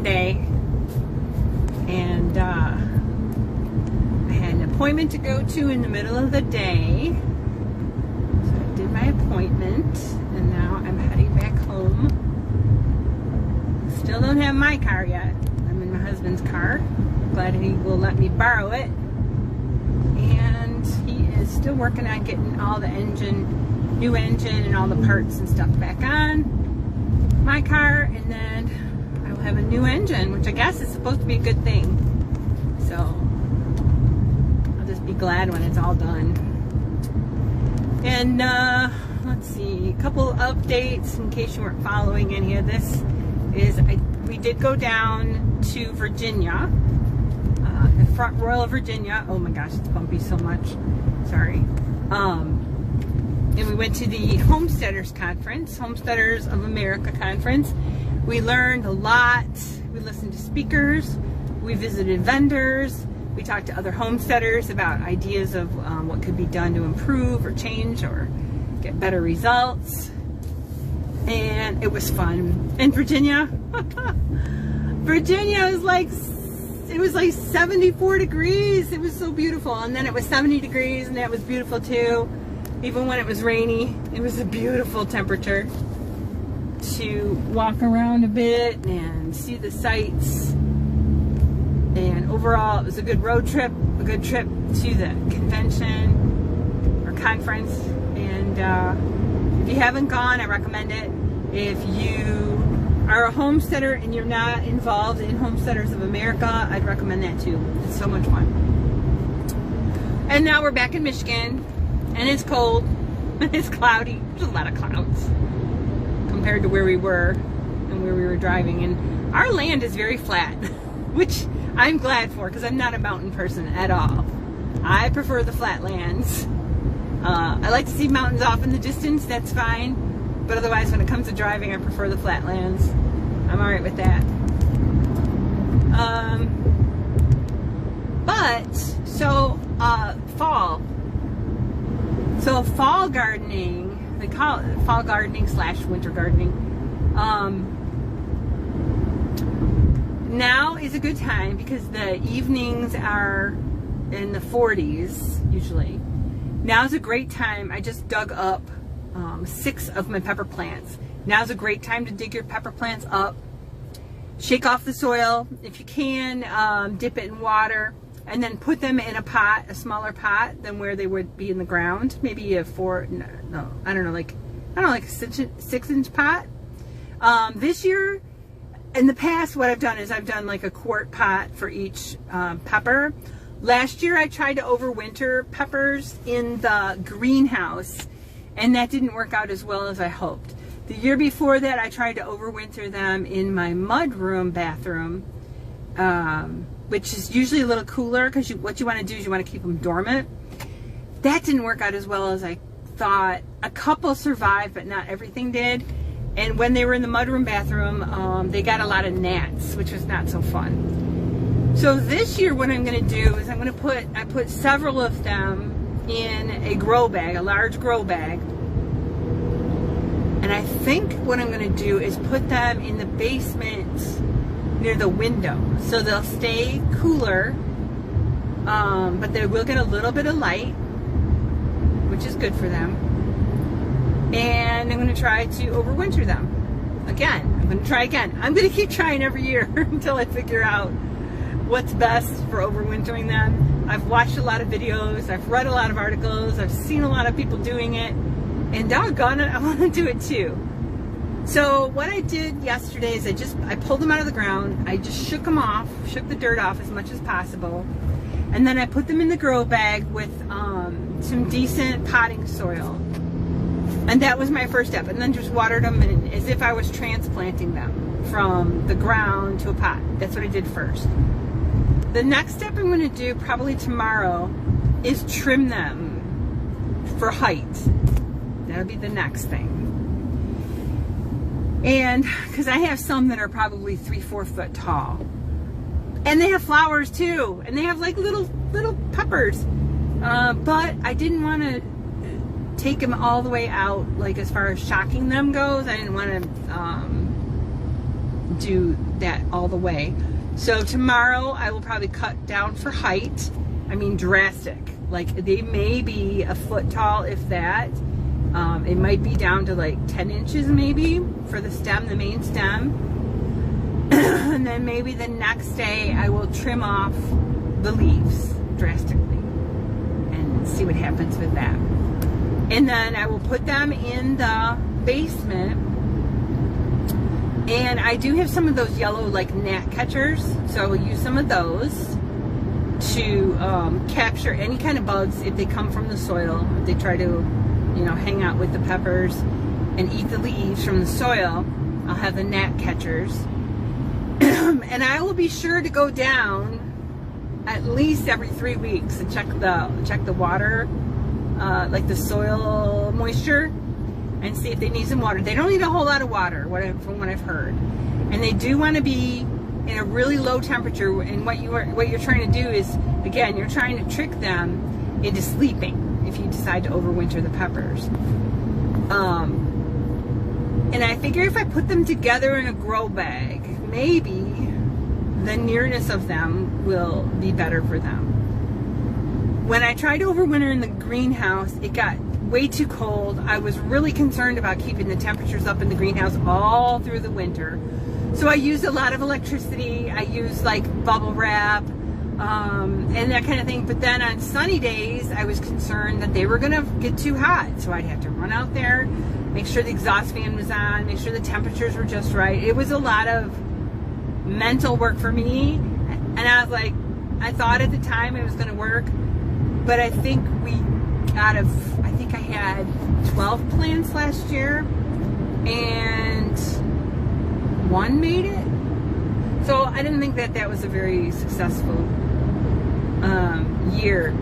Monday, and I had an appointment to go to in the middle of the day. So I did my appointment, and now I'm heading back home. Still don't have my car yet. I'm in my husband's car. Glad he will let me borrow it. And he is still working on getting all the new engine and all the parts and stuff back on my car, and then I will have a new engine, which I guess is supposed to be a good thing. So I'll just be glad when it's all done. And let's see, a couple updates in case you weren't following any of this is we did go down to Virginia, Front Royal, Virginia. Oh my gosh, it's bumpy so much. Sorry. And we went to the Homesteaders Conference, Homesteaders of America Conference. We learned a lot. We listened to speakers. We visited vendors. We talked to other homesteaders about ideas of what could be done to improve or change or get better results. And it was fun. In Virginia, Virginia was like, it was like 74 degrees. It was so beautiful. And then it was 70 degrees, and that was beautiful too. Even when it was rainy, it was a beautiful temperature to walk around a bit and see the sights. And overall, it was a good road trip, a good trip to the convention or conference. And if you haven't gone, I recommend it. If you are a homesteader and you're not involved in Homesteaders of America, I'd recommend that too. It's so much fun. And now we're back in Michigan. And it's cold, and it's cloudy. There's a lot of clouds compared to where we were and where we were driving. And our land is very flat, which I'm glad for, because I'm not a mountain person at all. I prefer the flat lands. I like to see mountains off in the distance, that's fine. But otherwise, when it comes to driving, I prefer the flat lands. I'm all right with that. Fall. So fall gardening, they call it fall gardening / winter gardening. Now is a good time because the evenings are in the 40s usually. Now's a great time. I just dug up 6 of my pepper plants. Now's a great time to dig your pepper plants up. Shake off the soil if you can, dip it in water, and then put them in a pot, a smaller pot than where they would be in the ground. Maybe a like a 6-inch pot. This year, in the past, what I've done is I've done like a quart pot for each pepper. Last year, I tried to overwinter peppers in the greenhouse, and that didn't work out as well as I hoped. The year before that, I tried to overwinter them in my mudroom bathroom, which is usually a little cooler because what you want to do is you want to keep them dormant. That didn't work out as well as I thought. A couple survived, but not everything did. And when they were in the mudroom bathroom, they got a lot of gnats, which was not so fun. So this year, what I'm going to do is I put several of them in a grow bag, a large grow bag. And I think what I'm going to do is put them in the basement near the window, so they'll stay cooler, but they will get a little bit of light, which is good for them. And I'm going to try to overwinter them again. I'm going to try again. I'm going to keep trying every year until I figure out what's best for overwintering them. I've watched a lot of videos, I've read a lot of articles, I've seen a lot of people doing it, and doggone it, I want to do it too. So what I did yesterday is I pulled them out of the ground. I just shook them off, shook the dirt off as much as possible. And then I put them in the grow bag with some decent potting soil. And that was my first step. And then just watered them as if I was transplanting them from the ground to a pot. That's what I did first. The next step I'm going to do probably tomorrow is trim them for height. That'll be the next thing. And because I have some that are probably 3-4 foot tall, and they have flowers too, and they have like little peppers, but I didn't want to take them all the way out, like as far as shocking them goes. I didn't want to do that all the way. So tomorrow I will probably cut down for height. I mean drastic. Like they may be a foot tall, if that. It might be down to like 10 inches maybe for the stem, the main stem. And then maybe the next day I will trim off the leaves drastically and see what happens with that. And then I will put them in the basement. And I do have some of those yellow like gnat catchers, so I will use some of those to capture any kind of bugs if they come from the soil. If they try to, you know, hang out with the peppers and eat the leaves from the soil, I'll have the gnat catchers. And I will be sure to go down at least every 3 weeks and check the water, like the soil moisture, and see if they need some water. They don't need a whole lot of water, from what I've heard. And they do want to be in a really low temperature. And what you're trying to do is, again, you're trying to trick them into sleeping if you decide to overwinter the peppers. And I figure if I put them together in a grow bag, maybe the nearness of them will be better for them. When I tried to overwinter in the greenhouse, it got way too cold. I was really concerned about keeping the temperatures up in the greenhouse all through the winter. So I used a lot of electricity. I used like bubble wrap and that kind of thing. But then on sunny days, I was concerned that they were gonna get too hot. So I'd have to run out there, make sure the exhaust fan was on, make sure the temperatures were just right. It was a lot of mental work for me. And I was like, I thought at the time it was gonna work, but I think I think I had 12 plants last year and one made it. So I didn't think that was a very successful year.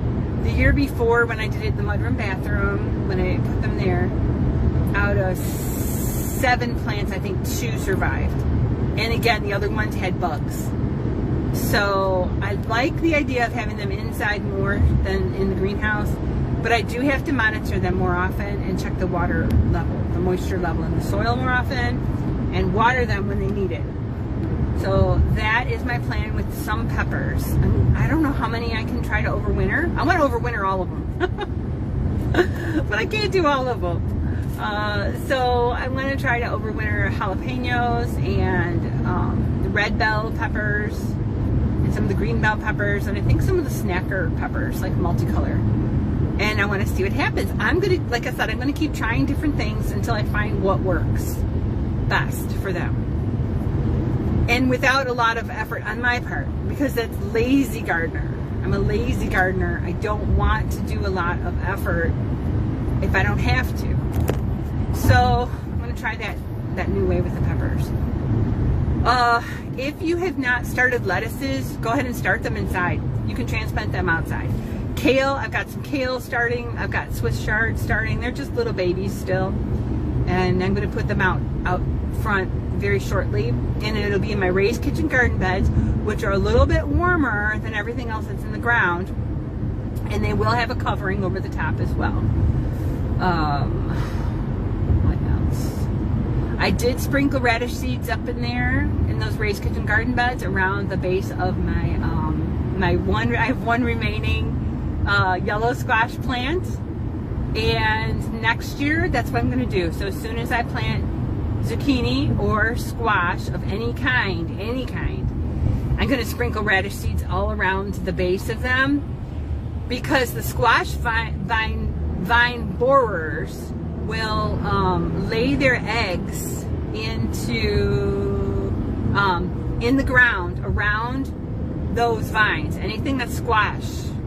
The year before, when I did it in the mudroom bathroom, when I put them there, out of 7 plants, I think 2 survived. And again, the other ones had bugs. So I like the idea of having them inside more than in the greenhouse, but I do have to monitor them more often and check the water level, the moisture level in the soil more often, and water them when they need it. So that is my plan with some peppers. I don't know how many I can try to overwinter. I want to overwinter all of them, but I can't do all of them. So I'm going to try to overwinter jalapenos and the red bell peppers and some of the green bell peppers, and I think some of the snacker peppers, like multicolor. And I want to see what happens. I'm going to, like I said, I'm going to keep trying different things until I find what works best for them. And without a lot of effort on my part, because that's lazy gardener. I'm a lazy gardener. I don't want to do a lot of effort if I don't have to. So I'm going to try that new way with the peppers. If you have not started lettuces, go ahead and start them inside. You can transplant them outside. Kale, I've got some kale starting. I've got Swiss chard starting. They're just little babies still. And I'm going to put them out front very shortly. And it'll be in my raised kitchen garden beds, which are a little bit warmer than everything else that's in the ground. And they will have a covering over the top as well. What else? I did sprinkle radish seeds up in there in those raised kitchen garden beds around the base of my I have one remaining yellow squash plant, and next year that's what I'm going to do. So as soon as I plant zucchini or squash of any kind, I'm going to sprinkle radish seeds all around the base of them, because the squash vine borers will lay their eggs into in the ground around those vines. Anything that's squash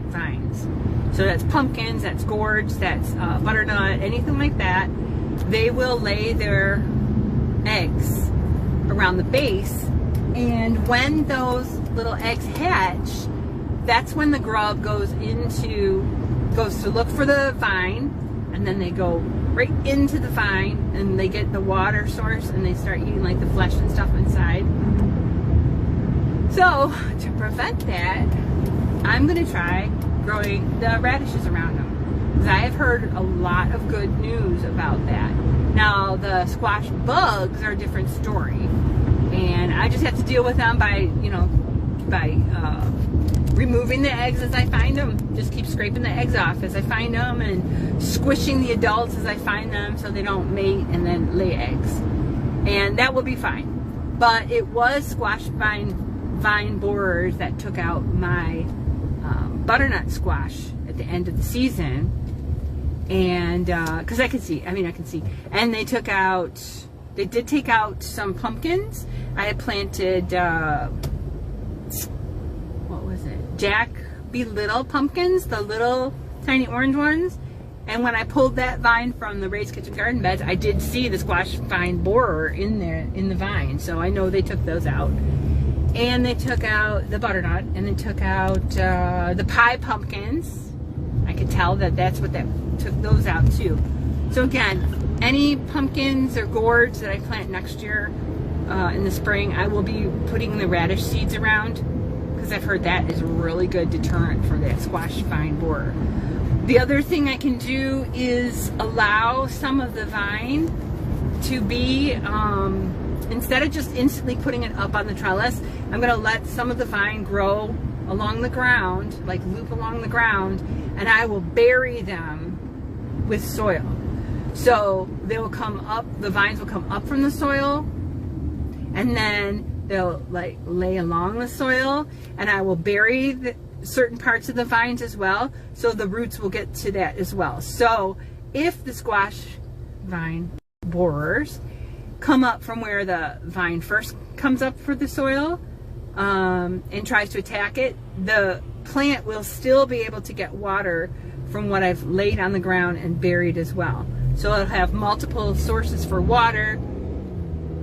vines, so that's pumpkins, that's gourds, that's butternut, anything like that, they will lay their eggs around the base. And when those little eggs hatch, that's when the grub goes to look for the vine, and then they go right into the vine and they get the water source and they start eating like the flesh and stuff inside. So to prevent that, I'm going to try growing the radishes around them, because I have heard a lot of good news about that. Now the squash bugs are a different story, and I just have to deal with them by, you know, by removing the eggs as I find them. Just keep scraping the eggs off as I find them and squishing the adults as I find them so they don't mate and then lay eggs. And that will be fine. But it was squash vine borers that took out my butternut squash at the end of the season. And because I can see, and they did take out some pumpkins. I had planted what was it, Jack Be Little pumpkins, the little tiny orange ones. And when I pulled that vine from the raised kitchen garden beds, I did see the squash vine borer in there in the vine, so I know they took those out. And they took out the butternut, and they took out the pie pumpkins. I could tell that that's what that took those out too. So again, any pumpkins or gourds that I plant next year in the spring, I will be putting the radish seeds around, because I've heard that is a really good deterrent for that squash vine borer. The other thing I can do is allow some of the vine to be, instead of just instantly putting it up on the trellis, I'm going to let some of the vine grow along the ground, like loop along the ground, and I will bury them with soil. So they will come up, the vines will come up from the soil, and then they'll like lay along the soil, and I will bury certain parts of the vines as well, so the roots will get to that as well. So if the squash vine borers come up from where the vine first comes up for the soil and tries to attack it, the plant will still be able to get water from what I've laid on the ground and buried as well. So it'll have multiple sources for water,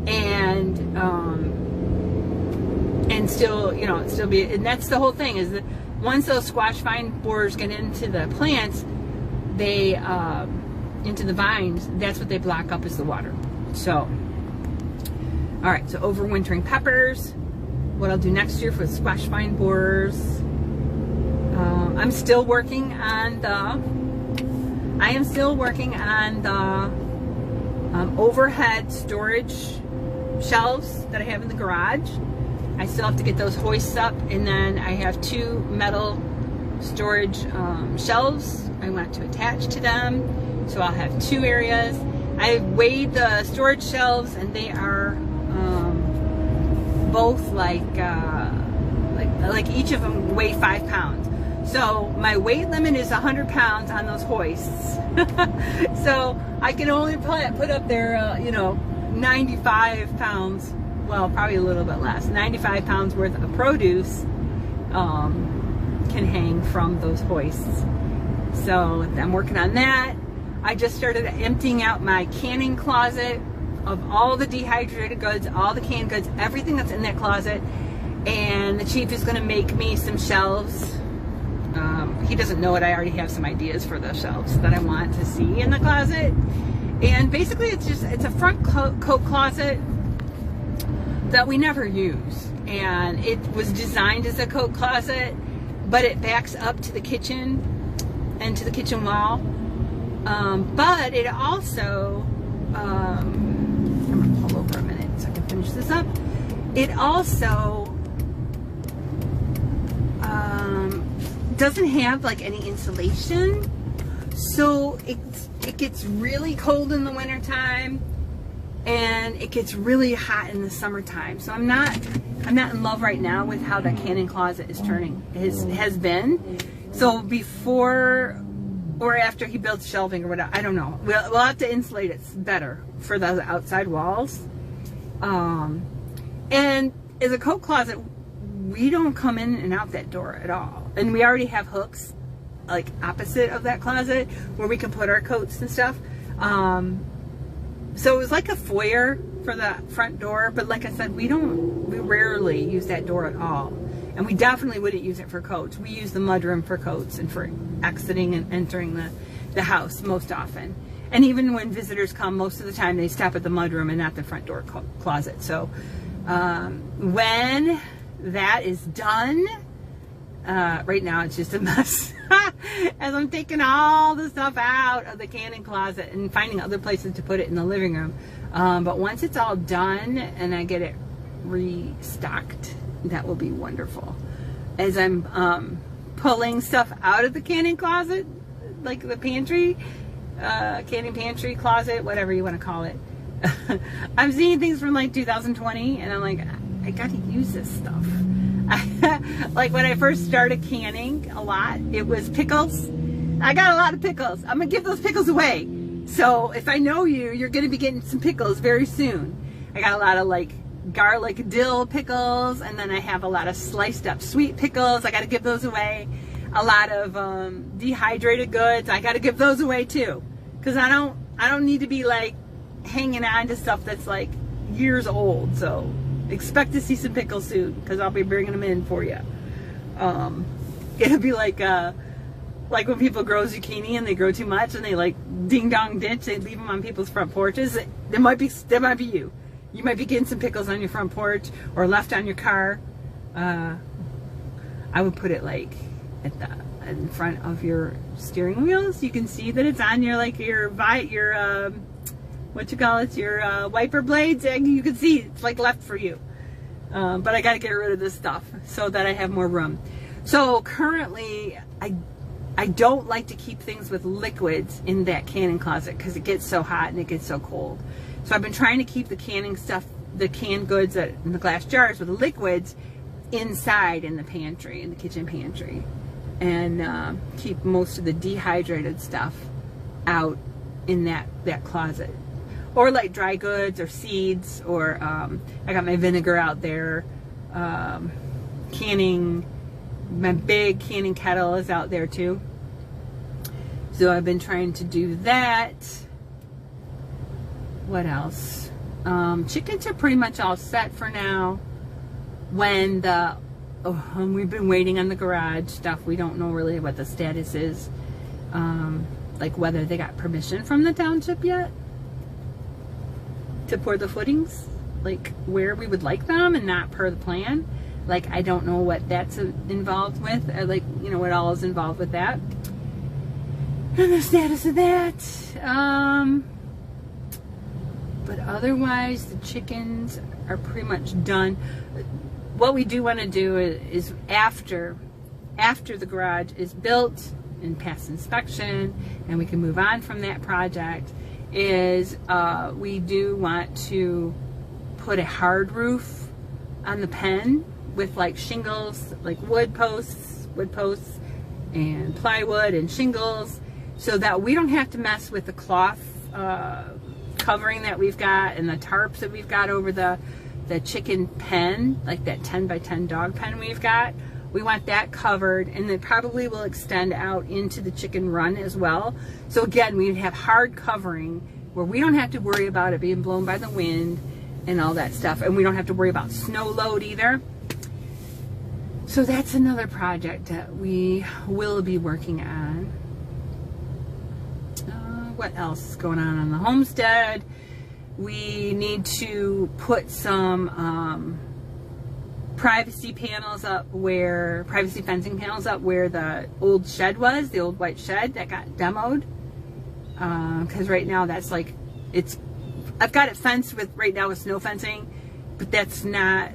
and still, you know, still be, and that's the whole thing, is that once those squash vine borers get into the plants, they into the vines, that's what they block up is the water. So all right, so overwintering peppers. What I'll do next year for squash vine borers, I'm still working on the overhead storage shelves that I have in the garage. I still have to get those hoists up, and then I have 2 metal storage shelves I want to attach to them, so I'll have 2 areas. I weighed the storage shelves, and they are both like each of them weigh 5 pounds. So my weight limit is 100 pounds on those hoists. So I can only put up there, you know, 95 pounds, well, probably a little bit less, 95 pounds worth of produce can hang from those hoists. So I'm working on that. I just started emptying out my canning closet of all the dehydrated goods, all the canned goods, everything that's in that closet. And the chief is going to make me some shelves. He doesn't know it. I already have some ideas for the shelves that I want to see in the closet. And basically it's a front coat closet that we never use. And it was designed as a coat closet, but it backs up to the kitchen and to the kitchen wall. But it also, I'm going to pull over a minute so I can finish this up. It also doesn't have like any insulation, so it gets really cold in the wintertime, and it gets really hot in the summertime. So I'm not in love right now with how that canning closet is turning, has been. So before or after he builds shelving or whatever, I don't know. We'll have to insulate it better for the outside walls. And as a coat closet, we don't come in and out that door at all. And we already have hooks like opposite of that closet where we can put our coats and stuff. So it was like a foyer for the front door, but like I said, we rarely use that door at all. And we definitely wouldn't use it for coats. We use the mudroom for coats and for exiting and entering the house most often. And even when visitors come, most of the time they stop at the mudroom and not the front door closet. So when that is done, right now it's just a mess as I'm taking all the stuff out of the canning closet and finding other places to put it in the living room. But once it's all done and I get it restocked. That will be wonderful. As I'm pulling stuff out of the canning closet, like the pantry, canning pantry closet, whatever you want to call it. I'm seeing things from like 2020 and I'm like, I gotta use this stuff. Like when I first started canning a lot, it was pickles. I got a lot of pickles. I'm gonna give those pickles away. So if I know you, you're gonna be getting some pickles very soon. I got a lot of like garlic dill pickles, and then I have a lot of sliced up sweet pickles. I gotta give those away. A lot of dehydrated goods. I gotta give those away too. Cause I don't need to be like hanging on to stuff that's like years old. So expect to see some pickles soon, because I'll be bringing them in for you. It'll be like when people grow zucchini and they grow too much and they like ding dong ditch, they leave them on people's front porches. That might be you. You might be getting some pickles on your front porch or left on your car. I would put it like in front of your steering wheels. You can see that it's on your what you call it, your wiper blades, and you can see it's like left for you. But I got to get rid of this stuff so that I have more room. So currently, I don't like to keep things with liquids in that canning closet because it gets so hot and it gets so cold. So I've been trying to keep the canning stuff, the canned goods in the glass jars with the liquids inside in the pantry, in the kitchen pantry, and keep most of the dehydrated stuff out in that closet. Or like dry goods or seeds, or I got my vinegar out there. Canning, my big canning kettle is out there too. So I've been trying to do that. What else? Chickens are pretty much all set for now. When we've been waiting on the garage stuff. We don't know really what the status is. Like whether they got permission from the township yet to pour the footings, like where we would like them and not per the plan. Like I don't know what that's involved with, or like, you know, what all is involved with that. And the status of that. But otherwise the chickens are pretty much done. What we do want to do is after the garage is built and past inspection and we can move on from that project, is we do want to put a hard roof on the pen with like shingles, like wood posts and plywood and shingles, so that we don't have to mess with the cloth covering that we've got and the tarps that we've got over the chicken pen, like that 10 by 10 dog pen we've got. We want that covered, and it probably will extend out into the chicken run as well. So again, we'd have hard covering where we don't have to worry about it being blown by the wind and all that stuff. And we don't have to worry about snow load either. So that's another project that we will be working on. What else is going on the homestead? We need to put some privacy panels up where, privacy fencing panels up where the old shed was, the old white shed that got demoed. Because right now that's like, I've got it fenced with, right now with snow fencing, but that's not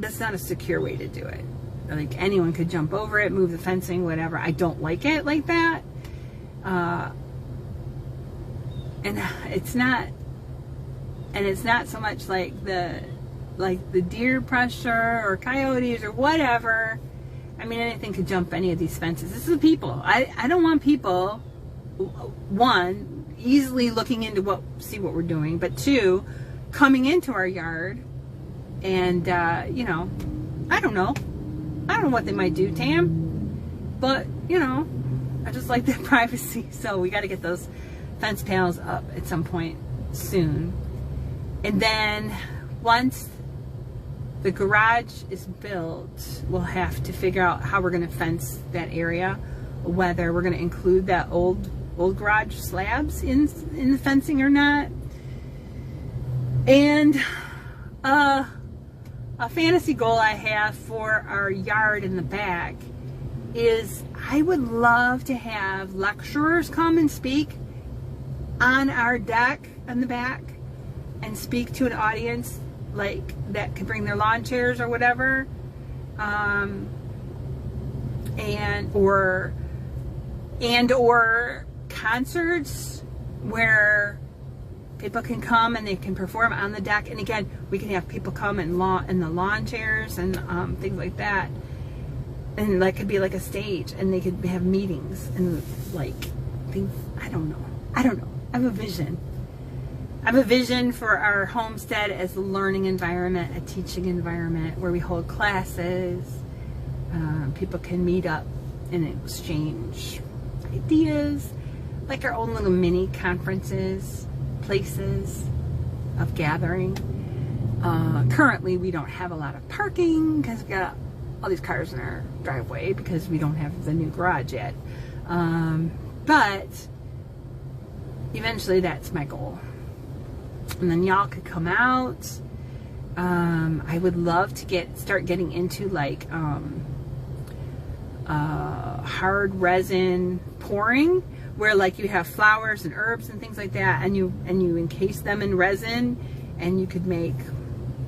a secure way to do it. Like anyone could jump over it, move the fencing, whatever. I don't like it like that. And it's not so much like the deer pressure or coyotes or whatever. I mean, anything could jump any of these fences. This is people. I don't want people, one, easily looking into see what we're doing, but two, coming into our yard and, you know, I don't know what they might do, Tam, but, you know, I just like that privacy. So we got to get those fence panels up at some point soon. And then once the garage is built, we'll have to figure out how we're going to fence that area, whether we're going to include that old garage slabs in the fencing or not. And a fantasy goal I have for our yard in the back is I would love to have lecturers come and speak on our deck in the back and speak to an audience like that could bring their lawn chairs or whatever, or concerts where people can come and they can perform on the deck. And again, we can have people come in the lawn chairs and things like that. And that could be like a stage, and they could have meetings and like things. I don't know. I have a vision. I have a vision for our homestead as a learning environment, a teaching environment where we hold classes. People can meet up and exchange ideas, like our own little mini conferences, places of gathering. Currently, we don't have a lot of parking because we got all these cars in our driveway because we don't have the new garage yet. But eventually, that's my goal. And then y'all could come out. I would love to start getting into like hard resin pouring, where like you have flowers and herbs and things like that, and you encase them in resin, and you could make,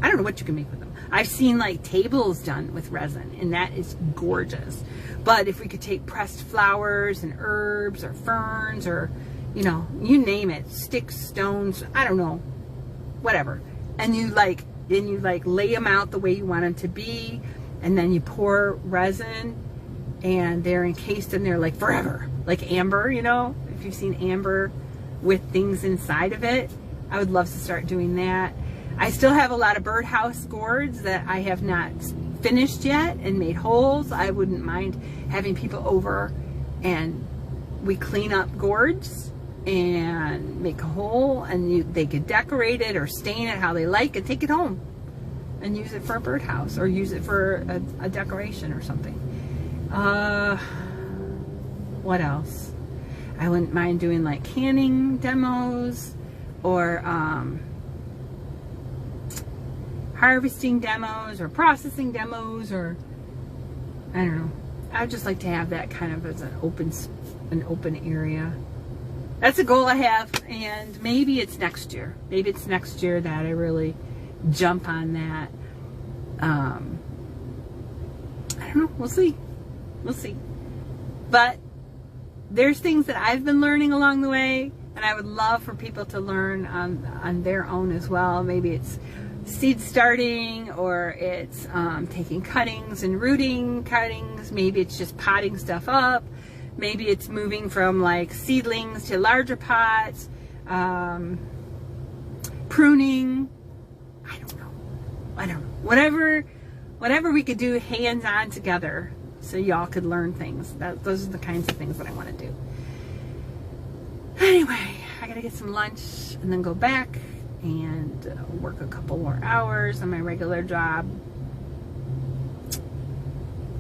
I don't know what you can make with them. I've seen like tables done with resin, and that is gorgeous. But if we could take pressed flowers and herbs or ferns or, you know, you name it, sticks, stones, I don't know, whatever, and you like lay them out the way you want them to be, and then you pour resin, and they're encased in there like forever, like amber, you know, if you've seen amber with things inside of it. I would love to start doing that. I still have a lot of birdhouse gourds that I have not finished yet and made holes. I wouldn't mind having people over and we clean up gourds and make a hole, and they could decorate it or stain it how they like and take it home and use it for a birdhouse or use it for a decoration or something. What else? I wouldn't mind doing like canning demos or harvesting demos or processing demos, or I don't know. I would just like to have that kind of as an open area. That's a goal I have, and maybe it's next year. Maybe it's next year that I really jump on that. I don't know. We'll see. We'll see. But there's things that I've been learning along the way, and I would love for people to learn on their own as well. Maybe it's seed starting, or it's taking cuttings and rooting cuttings. Maybe it's just potting stuff up. Maybe it's moving from like seedlings to larger pots. Pruning. I don't know. Whatever we could do hands-on together, so y'all could learn things. Those are the kinds of things that I want to do. Anyway, I gotta get some lunch and then go back and work a couple more hours on my regular job.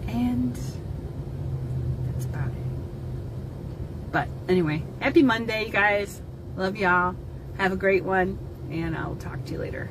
And that's about it. But anyway, happy Monday, you guys. Love y'all. Have a great one, and I'll talk to you later.